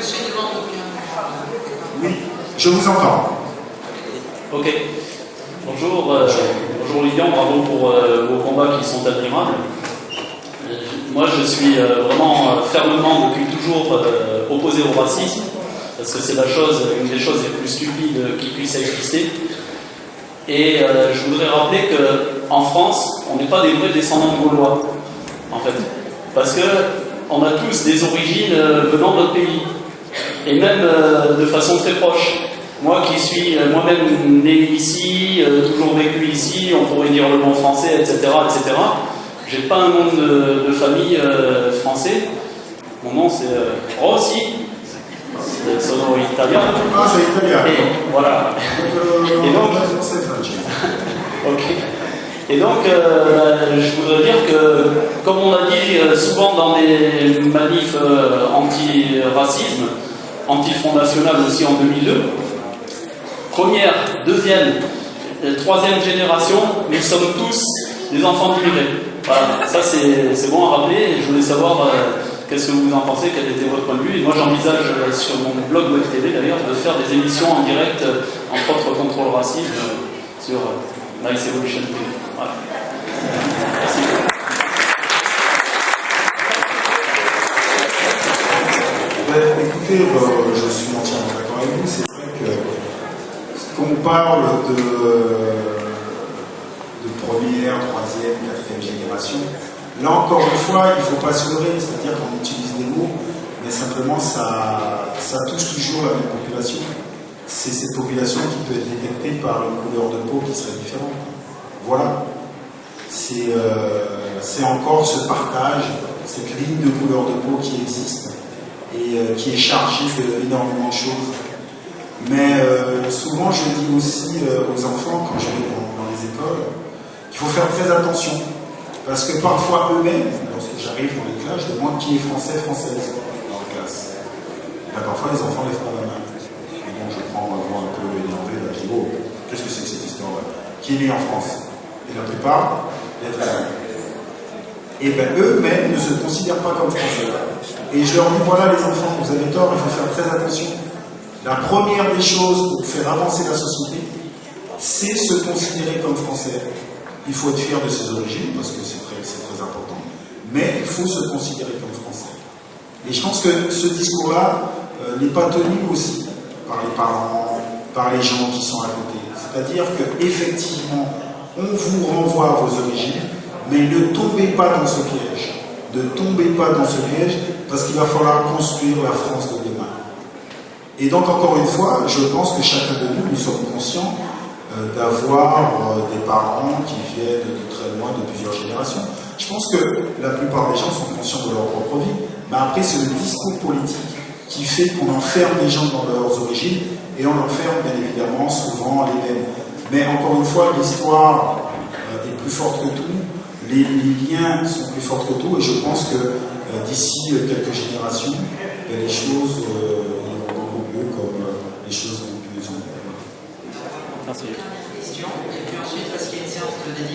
monsieur devant vous. Oui, je vous entends. Ok. Bonjour, bonjour Lilian, bravo pour vos combats qui sont admirables. Moi je suis vraiment fermement depuis toujours opposé au racisme, parce que c'est une des choses les plus stupides qui puissent exister. Et je voudrais rappeler qu'en France, on n'est pas des vrais descendants de Gaulois, en fait. Parce qu'on a tous des origines venant de notre pays, et même de façon très proche. Moi qui suis moi-même né ici, toujours vécu ici, on pourrait dire le bon français, etc., etc. J'ai pas un nom de famille français. Mon nom c'est Rossi. Sono italien. Ah, c'est italien. Et voilà. Et donc, ok. Et donc, je voudrais dire que, comme on l'a dit souvent dans des manifs anti-racisme, anti-Front National aussi en 2002, première, deuxième, troisième génération, nous sommes tous des enfants d'immigrés. Voilà, ça c'est bon à rappeler. Je voulais savoir qu'est-ce que vous en pensez, quel était votre point de vue. Et moi j'envisage sur mon blog Web TV d'ailleurs de faire des émissions en direct, entre autres contre le racisme, sur Nice Evolution TV. Voilà. Merci. Écoutez, je suis entièrement d'accord avec vous. C'est vrai que qu'on parle de première, troisième, quatrième génération, là encore une fois, il ne faut pas se leurrer, c'est-à-dire qu'on utilise des mots, mais simplement ça touche toujours la même population. C'est cette population qui peut être détectée par une couleur de peau qui serait différente. Voilà. C'est encore ce partage, cette ligne de couleur de peau qui existe et qui est chargée d'énormément de choses. Mais souvent, je dis aussi aux enfants, quand je vais dans les écoles, qu'il faut faire très attention. Parce que parfois, eux-mêmes, lorsque j'arrive dans les classes, je demande qui est français, française dans la classe. Et là, parfois, les enfants lèvent pas la main. Et donc, je prends ma voix un peu énervée, là, je dis, oh, qu'est-ce que c'est que cette histoire-là? Qui est né en France? Et la plupart lèvent la main. Et bien, eux-mêmes ne se considèrent pas comme français. Et je leur dis, voilà, les enfants, vous avez tort, il faut faire très attention. La première des choses pour faire avancer la société, c'est se considérer comme français. Il faut être fier de ses origines, parce que c'est très important, mais il faut se considérer comme français. Et je pense que ce discours-là n'est pas tenu aussi par les parents, par les gens qui sont à côté. C'est-à-dire qu'effectivement, on vous renvoie à vos origines, mais ne tombez pas dans ce piège. Ne tombez pas dans ce piège, parce qu'il va falloir construire la France de demain. Et donc, encore une fois, je pense que chacun de nous sommes conscients d'avoir des parents qui viennent de très loin, de plusieurs générations. Je pense que la plupart des gens sont conscients de leur propre vie, mais après, c'est le discours politique qui fait qu'on enferme les gens dans leurs origines, et on enferme, bien évidemment, souvent les mêmes. Mais encore une fois, l'histoire est plus forte que tout, les liens sont plus forts que tout, et je pense que d'ici quelques générations, les choses iront beaucoup mieux comme les choses ont pu être. Merci. Question, et puis ensuite, parce qu'il y a une séance de dédicace.